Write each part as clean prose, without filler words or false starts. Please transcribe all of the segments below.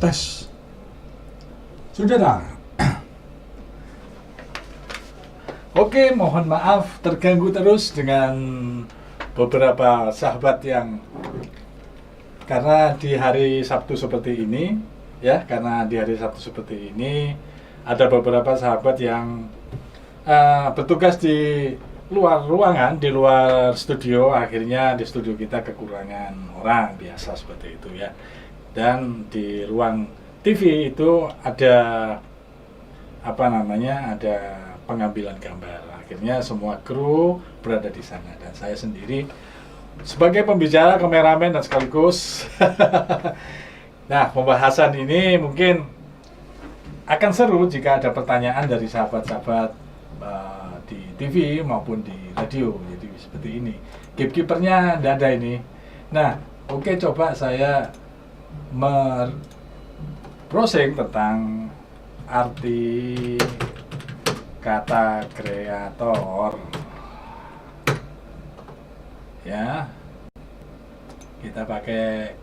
Tes. Sudah dah. Oke, mohon maaf terganggu terus dengan beberapa sahabat yang karena di hari Sabtu seperti ini, ya, karena di hari Sabtu seperti ini ada beberapa sahabat yang bertugas di luar ruangan, di luar studio. Akhirnya di studio kita kekurangan orang, biasa seperti itu ya. Dan di ruang TV itu ada ada pengambilan gambar. Akhirnya semua kru berada di sana dan saya sendiri sebagai pembicara, kameramen dan sekaligus nah, pembahasan ini mungkin akan seru jika ada pertanyaan dari sahabat-sahabat di TV maupun di radio. Jadi seperti ini. Gatekeepernya tidak ada ini. Nah, oke, coba saya browsing tentang arti kata kreator. Ya, kita pakai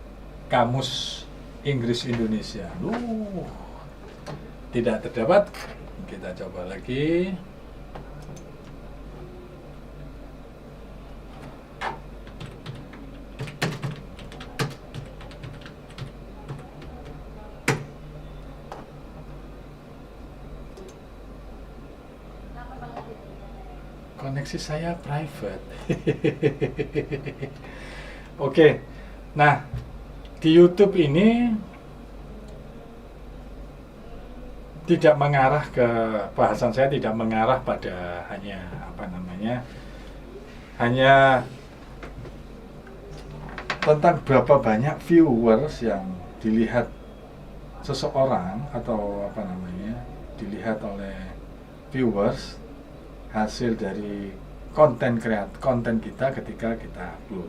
kamus Inggris Indonesia. Tidak terdapat. Kita coba lagi. Koneksi saya private. Oke. Nah, di YouTube ini tidak mengarah ke bahasan saya, tidak mengarah pada hanya hanya tentang berapa banyak viewers yang dilihat seseorang atau dilihat oleh viewers hasil dari konten kita ketika kita upload.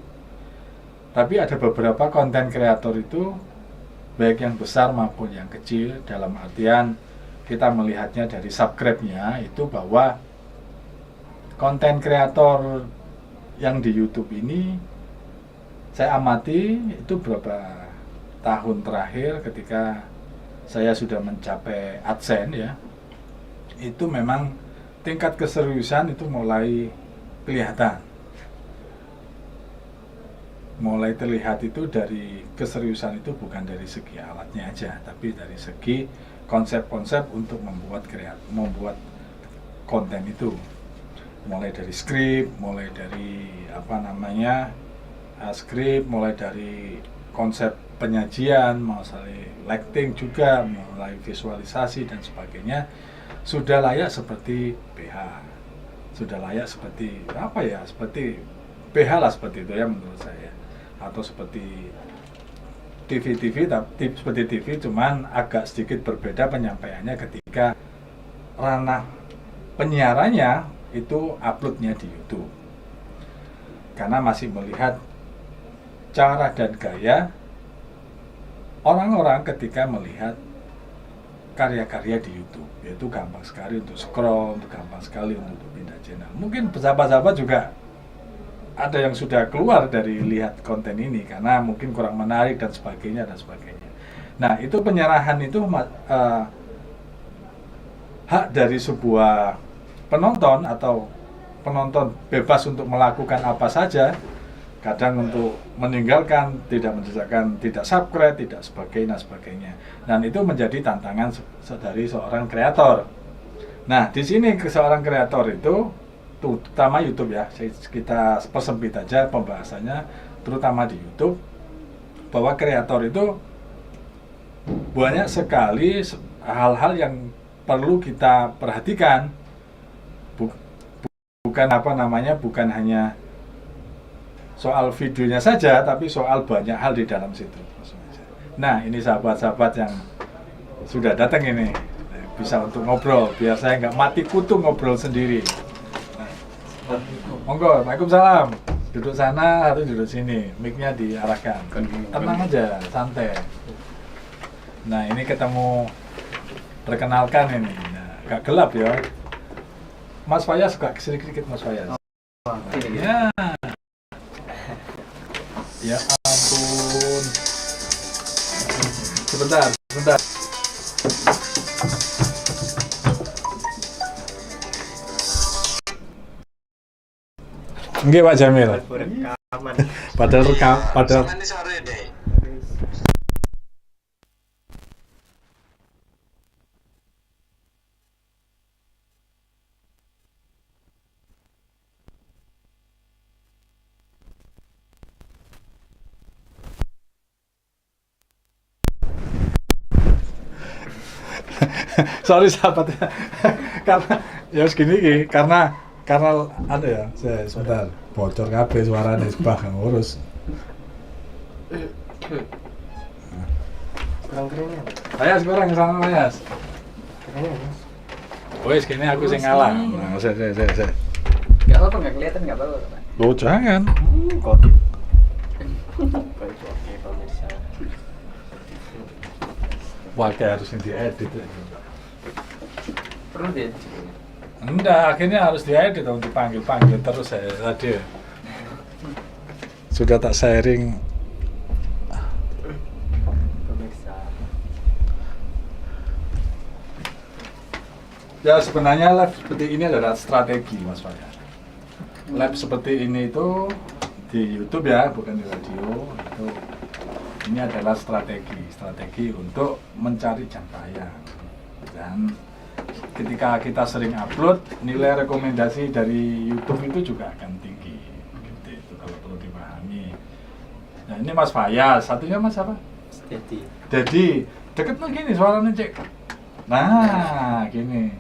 Tapi ada beberapa konten kreator itu, baik yang besar maupun yang kecil, dalam artian kita melihatnya dari subscribe-nya itu, bahwa konten kreator yang di YouTube ini saya amati itu beberapa tahun terakhir ketika saya sudah mencapai AdSense ya, itu memang tingkat keseriusan itu mulai kelihatan. Mulai terlihat itu dari keseriusan itu bukan dari segi alatnya aja, tapi dari segi konsep-konsep untuk membuat konten itu. Mulai dari skrip, mulai dari skrip, mulai dari konsep penyajian, mulai lighting juga, mulai visualisasi dan sebagainya. Sudah layak seperti PH, sudah layak seperti seperti PH lah, seperti itu ya menurut saya, atau seperti TV, tapi seperti TV cuman agak sedikit berbeda penyampaiannya ketika ranah penyiarannya itu uploadnya di YouTube, karena masih melihat cara dan gaya orang-orang ketika melihat karya-karya di YouTube, yaitu gampang sekali untuk scroll, gampang sekali untuk pindah channel. Mungkin sahabat-sahabat juga ada yang sudah keluar dari lihat konten ini karena mungkin kurang menarik dan sebagainya. Nah, itu penyerahan itu hak dari sebuah penonton, atau penonton bebas untuk melakukan apa saja. Kadang untuk meninggalkan, tidak menjelaskan, tidak subscribe, tidak sebagainya. Dan itu menjadi tantangan dari seorang kreator. Nah, di sini seorang kreator itu, terutama YouTube ya, kita persempit aja pembahasannya, terutama di YouTube, bahwa kreator itu banyak sekali hal-hal yang perlu kita perhatikan. Bukan hanya soal videonya saja, tapi soal banyak hal di dalam situ. Nah, ini sahabat-sahabat yang sudah datang ini, bisa untuk ngobrol, biar saya nggak mati kutu ngobrol sendiri. Monggo, Waalaikumsalam. Duduk sana atau duduk sini, mic-nya diarahkan. Tenang aja, santai. Nah, ini ketemu, perkenalkan ini. Nah, agak gelap ya. Mas Fayas, sedikit Mas Fayas. Ya. Ya ampun. Sebentar. Bentar. Nggih Pak Jamil. Rekaman. Padahal sorry sahabat karena ya segini iki karena ada ya saya sebentar bocor kabeh suarane sebah ngurus. Kurang keringnya. Ayas kurang sana Ayas. Keringnya, Mas. Wes kene aku sing ngalah. Nah, saya. Nggak apa-apa, nggak kelihatan, nggak apa-apa, Pak. Loh jangan. Oke, pemirsa. Wah kayak harus diedit. Perlu deh. Enggak, akhirnya harus diedit dong, dipanggil terus saya tadi. Sudah tak sharing. Pemirsa. Ya sebenarnya live seperti ini adalah strategi Mas Faya. Live seperti ini itu di YouTube ya, bukan di radio. Itu ini adalah strategi untuk mencari jam tayang. Dan ketika kita sering upload, nilai rekomendasi dari YouTube itu juga akan tinggi. Gitu, itu kalau perlu dipahami. Nah ini Mas Faya, satunya Mas apa? Steady. Jadi deket nih gini suaranya cek. Nah gini,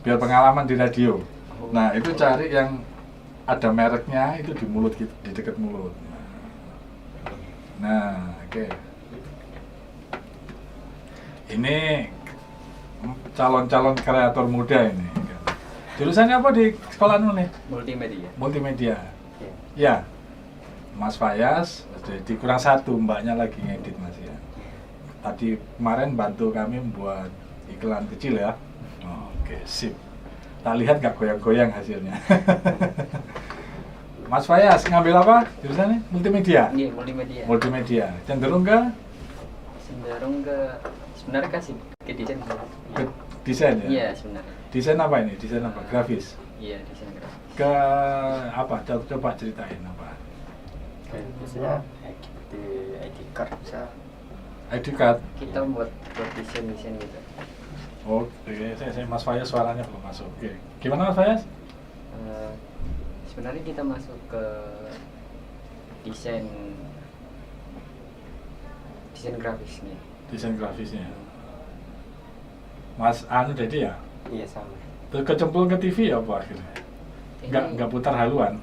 biar pengalaman di radio. Nah itu cari yang ada mereknya itu di mulut gitu, di dekat mulut. Nah oke. Ini calon-calon kreator muda ini. Jurusannya apa di sekolah nih? Multimedia. Multimedia. Oke. Ya, Mas Fayas, jadi kurang satu, mbaknya lagi ngedit Mas ya. Tadi kemarin bantu kami membuat iklan kecil ya. Oke, sip. Tak lihat nggak goyang-goyang hasilnya. Mas Fayas ngambil apa jurusannya? Multimedia. Iya, multimedia. Multimedia. Cenderung ke Sebenarnya kasih ke desain. ke desain ya? Iya, sebenarnya. Desain apa ini? Desain apa? Grafis. Iya, desain grafis. Ke apa? Coba ceritain apa? Kayak biasanya di ID card bisa. ID card. Kita buat desain gitu. Oh, oke. Saya Mas Fayas suaranya belum masuk. Oke. Gimana Mas Fayas? Sebenarnya kita masuk ke desain grafisnya. Desain grafisnya. Mas Anu jadi ya? Iya sama. Terus kecemplung ke TV ya apa akhirnya? Nggak putar haluan?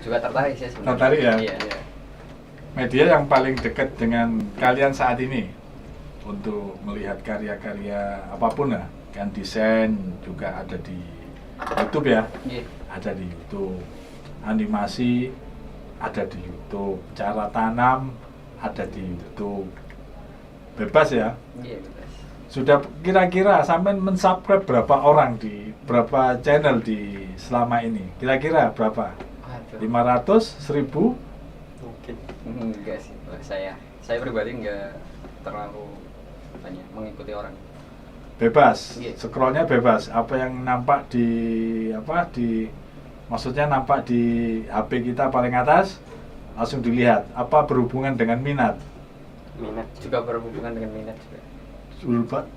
Juga tertarik sih sebenarnya. Tertarik ya? Iya. Media yang paling dekat dengan kalian saat ini untuk melihat karya-karya apapun ya, kan desain juga ada di YouTube ya? Iya. Ada di YouTube. Animasi ada di YouTube. Cara tanam ada di YouTube. Bebas ya? Iya, bebas. Sudah kira-kira sampai mensubscribe berapa orang di berapa channel di selama ini? Kira-kira berapa? Waduh. 500, 1000? Mungkin. Enggak sih, Pak. Saya pribadi enggak terlalu banyak mengikuti orang. Bebas. Iya. Scrollnya bebas. Apa yang nampak maksudnya nampak di HP kita paling atas langsung dilihat. Apa berhubungan dengan minat? Minat Juga berhubungan dengan minat juga.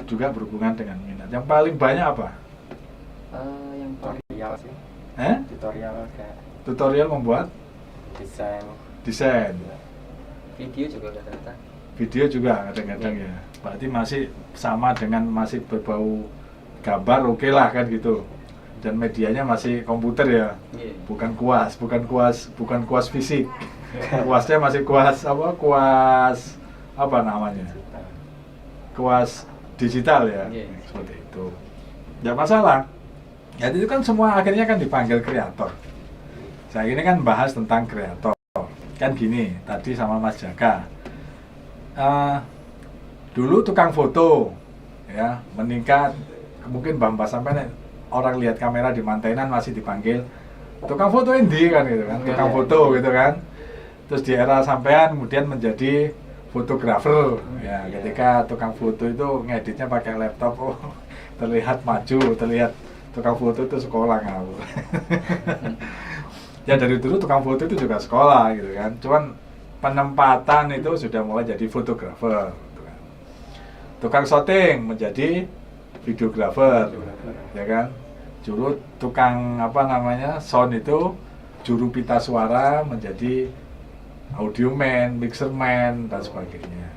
Juga berhubungan dengan minat. Yang paling banyak apa? Yang paling tutorial sih. Tutorial kayak Tutorial membuat desain. video juga rata-rata. Video juga kadang-kadang ya. Berarti masih sama dengan masih berbau gambar oke lah kan gitu. Dan medianya masih komputer ya. Iya. Bukan kuas fisik. Kuasnya masih kuas apa namanya? Kuas digital ya. Iya. Seperti itu. Nggak masalah. Ya itu kan semua akhirnya kan dipanggil kreator. Saya ini kan bahas tentang kreator. Kan gini, tadi sama Mas Jaka. Dulu tukang foto ya meningkat, mungkin Mbak sampai orang lihat kamera di mantainan masih dipanggil tukang foto Indi kan gitu kan, tukang foto gitu kan. Terus di era sampean kemudian menjadi fotografer ya. Iya. Ketika tukang foto itu ngeditnya pakai laptop, oh terlihat maju, terlihat tukang foto itu sekolah ngawur. Ya dari dulu tukang foto itu juga sekolah gitu kan, cuman penempatan itu sudah mulai jadi fotografer gitu kan. Tukang syuting menjadi videografer ya kan. Dulu tukang apa namanya sound itu juru pita suara menjadi audio man, mixer man dan sebagainya.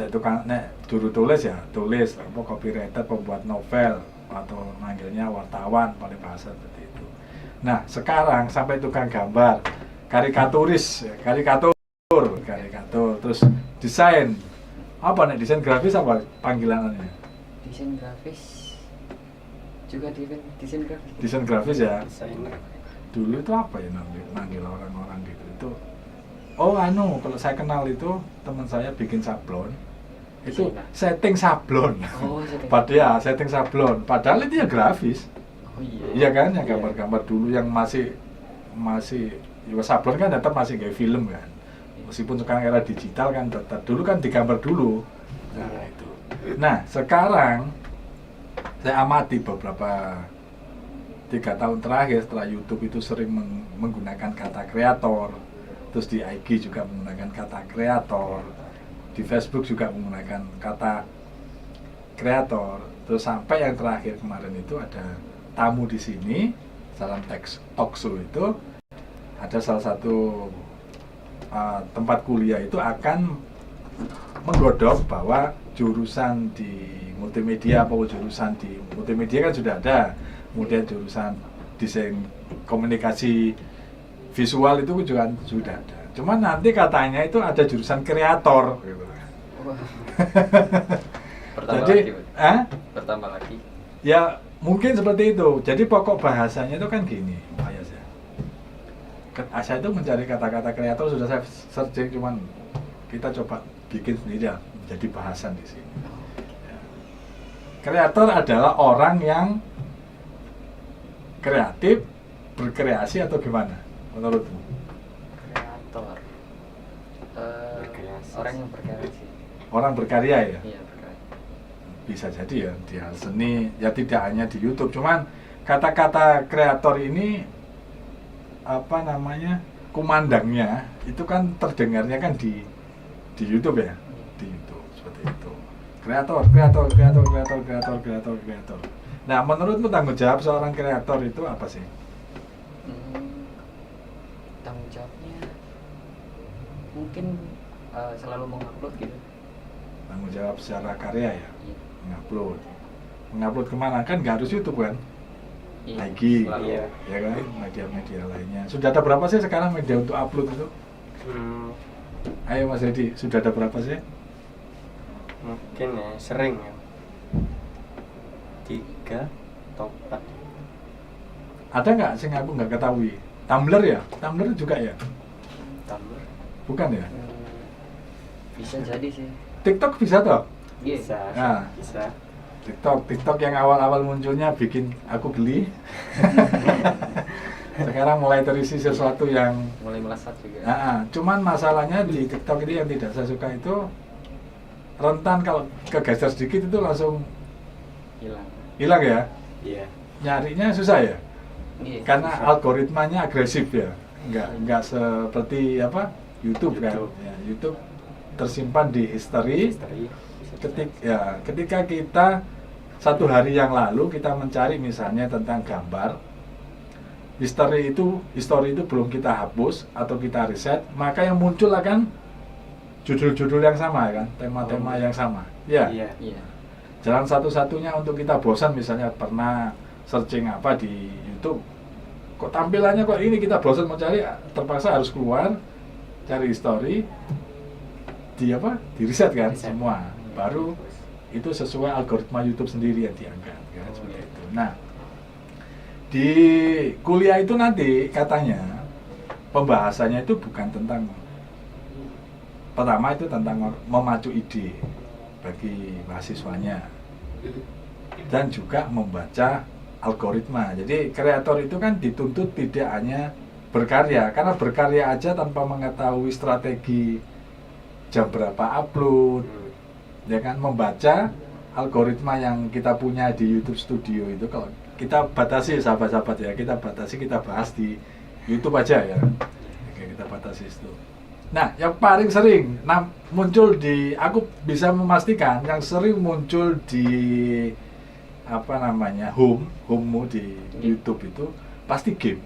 Dan tukang juru tulis ya tulis, apa copywriter, pembuat novel atau manggilnya wartawan paling bahasa seperti itu. Nah sekarang sampai tukang gambar, karikaturis, ya, karikatur, terus desain. Apa nih desain grafis apa panggilannya? Desain grafis juga desain grafis. Desain grafis ya. Desainer. Dulu itu apa ya manggil orang-orang gitu itu? Oh kalau saya kenal itu teman saya bikin sablon. Itu Desainer. setting sablon. Oh, setting. Padahal setting sablon. Padahal itu ya grafis. Oh iya. Iya kan, yang Iya. gambar-gambar dulu yang masih ya sablon kan tetap masih kayak film kan. Meskipun sekarang era digital kan tetap dulu kan digambar dulu. Nah, Iya. itu. Nah, sekarang saya amati beberapa 3 tahun terakhir setelah YouTube itu sering menggunakan kata kreator, terus di IG juga menggunakan kata kreator, di Facebook juga menggunakan kata kreator, terus sampai yang terakhir kemarin itu ada tamu di sini dalam talk show itu ada salah satu tempat kuliah itu akan menggodok bahwa jurusan di multimedia jurusan di multimedia kan sudah ada, kemudian jurusan desain komunikasi visual itu juga sudah ada. Cuman nanti katanya itu ada jurusan kreator gitu. Wah. Bertambah Jadi, lagi, Pak. Bertambah lagi. Ya mungkin seperti itu. Jadi pokok bahasanya itu kan gini, Pak Yas ya. Saya itu mencari kata-kata kreator sudah saya searching, cuman kita coba bikin sendiri ya, menjadi bahasan di sini. Ya. Kreator adalah orang yang kreatif, berkreasi atau gimana menurutmu? Kreator. Berkreasi. Orang yang berkreasi. Orang berkarya ya? Iya, berkreasi. Bisa jadi ya di hal seni, ya tidak hanya di YouTube, cuman kata-kata kreator ini apa namanya, kumandangnya itu kan terdengarnya kan di YouTube ya, di YouTube seperti itu. Kreator. Nah, menurutmu tanggung jawab seorang kreator itu apa sih? Tanggung jawabnya mungkin selalu mengupload gitu. Tanggung jawab secara karya ya, Iya. mengupload kemana, kan nggak harus YouTube kan? Iya, IG, selalu. Iya. ya kan, media-media lainnya. Sudah ada berapa sih sekarang media untuk upload itu? Ayo Mas Edi, sudah ada berapa sih? Mungkin ya sering ya 3 atau 4. Ada nggak sing aku nggak ketahui? Tumblr ya? Tumblr juga ya? Tumblr. Bukan ya? Bisa jadi sih. TikTok bisa toh? Iya. Bisa. Nah. Bisa. TikTok yang awal-awal munculnya bikin aku geli. Sekarang mulai terisi sesuatu yang Mulai melesat juga. cuman masalahnya di TikTok ini yang tidak saya suka itu rentan, kalau kegeser sedikit itu langsung hilang ya. Iya. Nyarinya susah ya? Iya. Karena susah. algoritmanya agresif ya. Nggak seperti apa? YouTube kan. YouTube. Ya, YouTube tersimpan di history. Misteri. Ketika kita satu hari yang lalu kita mencari misalnya tentang gambar, history itu belum kita hapus atau kita riset, maka yang muncul akan judul-judul yang sama kan, tema-tema yang sama. Ya. Iya. Iya. Jalan satu-satunya untuk kita bosan, misalnya pernah searching apa di YouTube, kok tampilannya kok ini, kita bosan mau cari, terpaksa harus keluar cari history, di riset kan, Riset. semua baru itu sesuai algoritma YouTube sendiri yang diangkat kan, Oh, seperti iya. itu. Nah, di kuliah itu nanti katanya pembahasannya itu bukan tentang, pertama itu tentang memacu ide bagi mahasiswanya dan juga membaca algoritma. Jadi kreator itu kan dituntut tidak hanya berkarya, karena berkarya aja tanpa mengetahui strategi jam berapa upload, ya kan, membaca algoritma yang kita punya di YouTube Studio itu. Kalau kita batasi sahabat-sahabat ya, kita batasi, kita bahas di YouTube aja ya. Oke, kita batasi itu. Nah, yang paling sering muncul di, aku bisa memastikan yang sering muncul di apa namanya home di YouTube itu pasti game.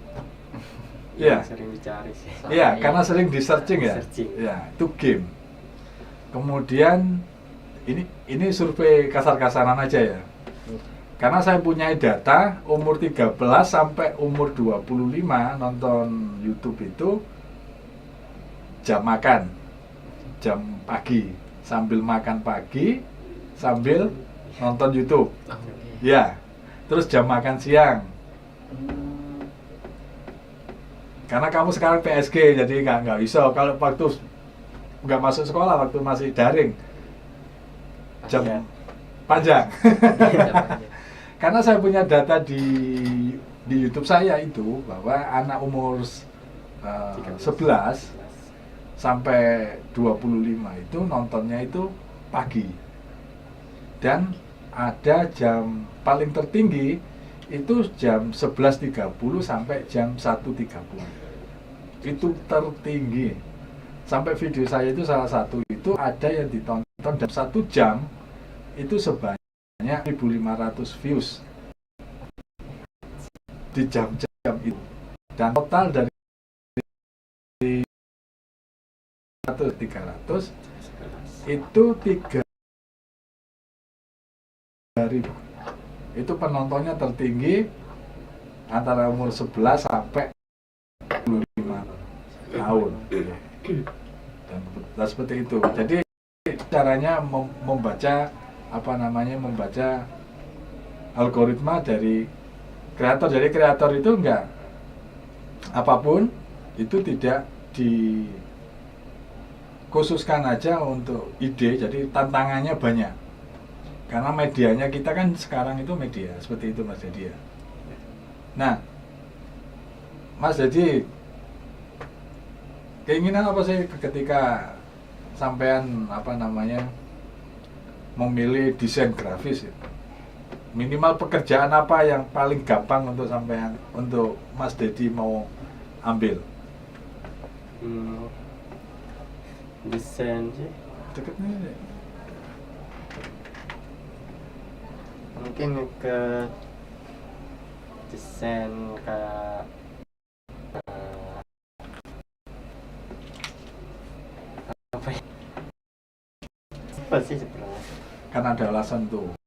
Iya. Sering dicari sih. Iya, karena sering di searching ya. Searching. Ya, itu game. Kemudian ini survei kasar-kasaran aja ya. Karena saya punya data umur 13 sampai umur 25 nonton YouTube itu jam makan, jam pagi, sambil makan pagi, sambil nonton YouTube. Ya, terus jam makan siang. Karena kamu sekarang PSG, jadi nggak bisa. Kalau waktu nggak masuk sekolah, waktu masih daring, jam panjang. Karena saya punya data di YouTube saya itu bahwa anak umur 11 sampai 25 itu nontonnya itu pagi. Dan ada jam paling tertinggi itu jam 11.30 sampai jam 1.30. Itu tertinggi. Sampai video saya itu salah satu itu ada yang ditonton dalam 1 jam itu sebanyak 1.500 views di jam-jam itu. Dan total dari 300 itu 3.000. Itu penontonnya tertinggi antara umur 11 sampai 25 tahun. Dan seperti itu. Jadi caranya membaca membaca algoritma dari kreator. Jadi kreator itu enggak apapun itu tidak dikhususkan aja untuk ide, jadi tantangannya banyak. Karena medianya kita kan sekarang itu media, seperti itu Mas Dedi ya. Nah, Mas Dedi, keinginan apa sih ketika sampean memilih desain grafis ya? Minimal pekerjaan apa yang paling gampang untuk sampean, untuk Mas Dedi mau ambil? Desain sih. Deket nih. Mungkin ke desain kayak apa ya? Apa sih sebenarnya? Karena ada alasan tuh.